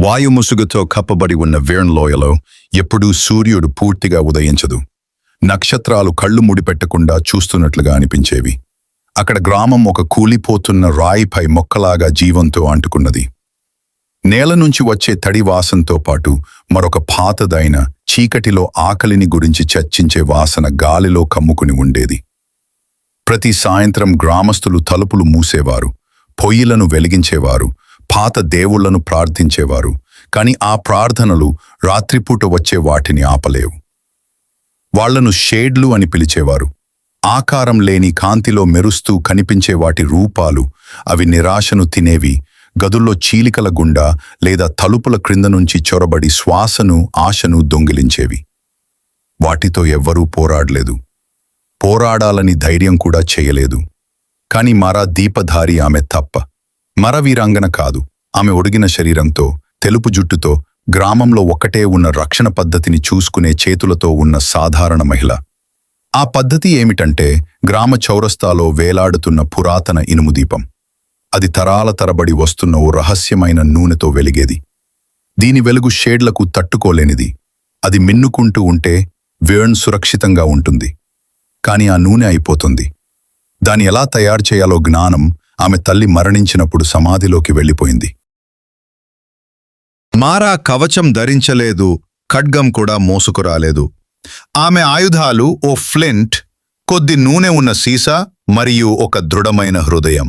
వాయుముసుగుతో కప్పబడి ఉన్న వేర్న్లోయలో ఎప్పుడూ సూర్యుడు పూర్తిగా ఉదయించదు. నక్షత్రాలు కళ్ళు ముడిపెట్టకుండా చూస్తున్నట్లుగా అనిపించేవి. అక్కడ గ్రామం ఒక కూలిపోతున్న రాయిపై మొక్కలాగా జీవంతో అంటుకున్నది. నేల నుంచి వచ్చే తడి వాసనతో పాటు మరొక పాతదైన చీకటిలో ఆకలిని గురించి చర్చించే వాసన గాలిలో కమ్ముకుని ఉండేది. ప్రతి సాయంత్రం గ్రామస్తులు తలుపులు మూసేవారు, పొయ్యిలను వెలిగించేవారు, పాత దేవుళ్లను ప్రార్థించేవారు. కాని ఆ ప్రార్థనలు రాత్రిపూట వచ్చే వాటిని ఆపలేవు. వాళ్లను షేడ్లు అని పిలిచేవారు. ఆకారం లేని కాంతిలో మెరుస్తూ కనిపించే వాటి రూపాలు. అవి నిరాశను తినేవి, గదుల్లో చీలికల గుండా లేదా తలుపుల క్రింద నుంచి చొరబడి శ్వాసను, ఆశను దొంగిలించేవి. వాటితో ఎవ్వరూ పోరాడలేదు, పోరాడాలని ధైర్యం కూడా చేయలేదు. కాని మారా దీపధారి ఆమె తప్ప. మర వీరాంగన కాదు. ఆమె ఒడిగిన శరీరంతో, తెలుపు జుట్టుతో, గ్రామంలో ఒక్కటే ఉన్న రక్షణ పద్ధతిని చూసుకునే చేతులతో ఉన్న సాధారణ మహిళ. ఆ పద్ధతి ఏమిటంటే గ్రామ చౌరస్తాలో వేలాడుతున్న పురాతన ఇనుము దీపం. అది తరాల తరబడి వస్తున్న ఓ రహస్యమైన నూనెతో వెలిగేది. దీని వెలుగు షేడ్లకు తట్టుకోలేనిది. అది మిన్నుకుంటూ ఉంటే వేర్న్ సురక్షితంగా ఉంటుంది. కాని ఆ నూనె అయిపోతుంది. దాన్ని ఎలా తయారు చేయాలో జ్ఞానం ఆమె తల్లి మరణించినప్పుడు సమాధిలోకి వెళ్ళిపోయింది. మారా కవచం ధరించలేదు, ఖడ్గం కూడా మోసుకురాలేదు. ఆమె ఆయుధాలు ఓ ఫ్లింట్, కొద్ది నూనె ఉన్న సీసా మరియు ఒక దృఢమైన హృదయం.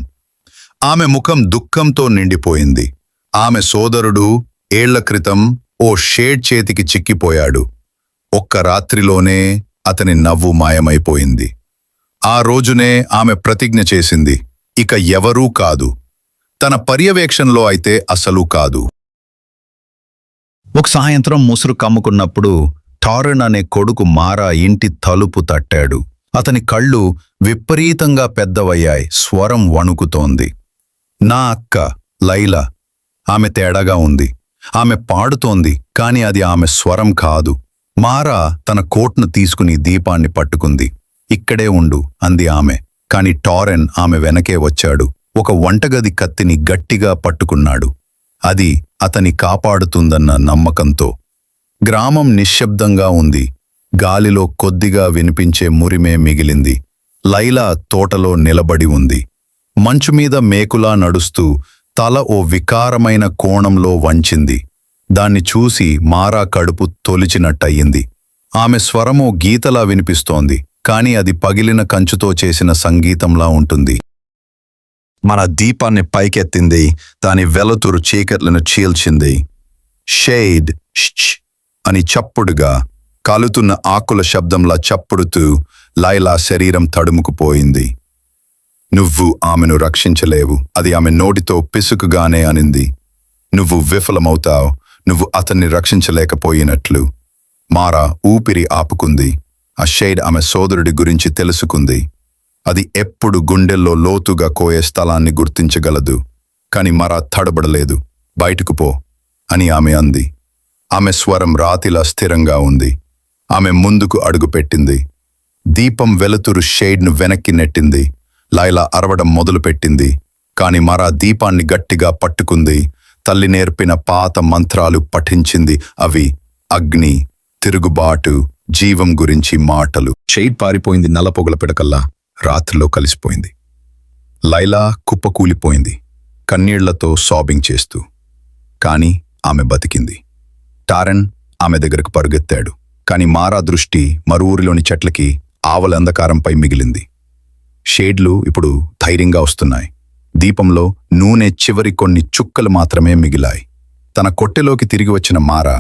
ఆమె ముఖం దుఃఖంతో నిండిపోయింది. ఆమె సోదరుడు ఏళ్ల క్రితం ఓ షేడ్ చేతికి చిక్కిపోయాడు. ఒక్క రాత్రిలోనే అతని నవ్వు మాయమైపోయింది. ఆ రోజునే ఆమె ప్రతిజ్ఞ చేసింది, ఇక ఎవరూ కాదు, తన పర్యవేక్షణలో అయితే అసలు కాదు. ఒక సాయంత్రం ముసురు కమ్ముకున్నప్పుడు టారెన్ అనే కొడుకు మారా ఇంటి తలుపు తట్టాడు. అతని కళ్ళు విపరీతంగా పెద్దవయ్యాయి. స్వరం వణుకుతోంది. నా అక్క లైలా. ఆమె తేడాగా ఉంది. ఆమె పాడుతోంది, కాని అది ఆమె స్వరం కాదు. మారా తన కోట్ను తీసుకుని దీపాన్ని పట్టుకుంది. ఇక్కడే ఉండు అంది ఆమె. కాని టారెన్ ఆమె వెనకే వచ్చాడు. ఒక వంటగది కత్తిని గట్టిగా పట్టుకున్నాడు. అది అతని కాపాడుతుందన్న నమ్మకంతో. గ్రామం నిశ్శబ్దంగా ఉంది. గాలిలో కొద్దిగా వినిపించే మురిమే మిగిలింది. లైలా తోటలో నిలబడి ఉంది. మంచుమీద మేకులా నడుస్తూ తల ఓ వికారమైన కోణంలో వంచింది. దాన్ని చూసి మారా కడుపు తొలిచినట్టయింది. ఆమె స్వరమో గీతలా వినిపిస్తోంది, కాని అది పగిలిన కంచుతో చేసిన సంగీతంలా ఉంటుంది. మన దీపాన్ని పైకెత్తింది, దాని వెలుతురు చీకట్లను చీల్చింది. షేడ్ ష్ అని చప్పుడుగా, కాలుతున్న ఆకుల శబ్దంలా చప్పుడుతూ లైలా శరీరం తడుముకుపోయింది. నువ్వు ఆమెను రక్షించలేవు, అది ఆమె నోటితో పిసుకుగానే అనింది. నువ్వు విఫలమవుతావు, నువ్వు అతన్ని రక్షించలేకపోయినట్లు. మారా ఊపిరి ఆపుకుంది. ఆ షేడ్ ఆమె సోదరుడి గురించి తెలుసుకుంది. అది ఎప్పుడు గుండెల్లో లోతుగా కోయే స్థలాన్ని గుర్తించగలదు. కాని మారా తడబడలేదు. బయటకు పో అని ఆమె అంది. ఆమె స్వరం రాతిలా స్థిరంగా ఉంది. ఆమె ముందుకు అడుగుపెట్టింది. దీపం వెలుతురు షేడ్ను వెనక్కి నెట్టింది. లైలా అరవడం మొదలుపెట్టింది. కాని మారా దీపాన్ని గట్టిగా పట్టుకుంది. తల్లి నేర్పిన పాత మంత్రాలు పఠించింది. అవి అగ్ని, తిరుగుబాటు, జీవం గురించి మాటలు. షేడ్ పారిపోయింది నల్లపొగల పిడకల్లా. రాత్రిలో కలిసిపోయింది. లైలా కుప్పకూలిపోయింది, కన్నీళ్లతో సాబింగ్ చేస్తూ. కాని ఆమె బతికింది. టారెన్ ఆమె దగ్గరకు పరుగెత్తాడు. కాని మారా దృష్టి మరో ఊరిలోని చెట్లకి, ఆవల అంధకారంపై మిగిలింది. షేడ్లు ఇప్పుడు ధైర్యంగా వస్తున్నాయి. దీపంలో నూనె చివరి కొన్ని చుక్కలు మాత్రమే మిగిలాయి. తన కొట్టెలోకి తిరిగి వచ్చిన మారా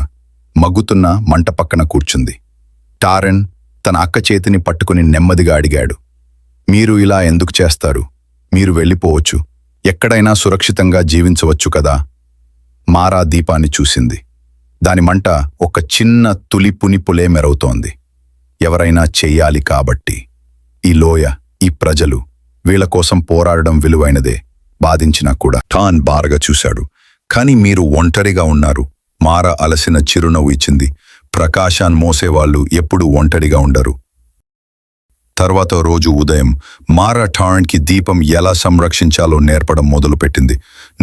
మగ్గుతున్న మంట పక్కన కూర్చుంది. టారెన్ తన అక్క చేతిని పట్టుకుని నెమ్మదిగా అడిగాడు, మీరు ఇలా ఎందుకు చేస్తారు? మీరు వెళ్ళిపోవచ్చు, ఎక్కడైనా సురక్షితంగా జీవించవచ్చు కదా. మారా దీపాన్ని చూసింది. దాని మంట ఒక చిన్న తులి పునిపులే మెరవుతోంది. ఎవరైనా చెయ్యాలి కాబట్టి. ఈ లోయ, ఈ ప్రజలు, వీళ్ల కోసం పోరాడడం విలువైనదే. బాధించినా కూడా. టాన్ బారగా చూశాడు. కాని మీరు ఒంటరిగా ఉన్నారు. మారా అలసిన చిరునవ్వు ఇచ్చింది. ప్రకాశాన్ మోసేవాళ్లు ఎప్పుడూ ఒంటరిగా ఉండరు. తర్వాత రోజు ఉదయం మారా టార్న్కి దీపం ఎలా సంరక్షించాలో నేర్పడం మొదలుపెట్టింది.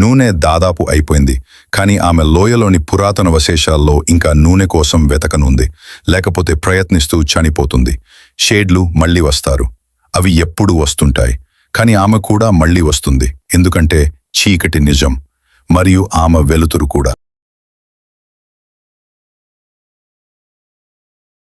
నూనె దాదాపు అయిపోయింది, కానీ ఆమె లోయలోని పురాతన అవశేషాల్లో ఇంకా నూనె కోసం వెతకనుంది. లేకపోతే ప్రయత్నిస్తూ చనిపోతుంది. షేడ్లు మళ్ళీ వస్తారు. అవి ఎప్పుడూ వస్తుంటాయి. కానీ ఆమె కూడా మళ్ళీ వస్తుంది, ఎందుకంటే చీకటి నిజం, మరియు ఆమె వెలుతురు కూడా.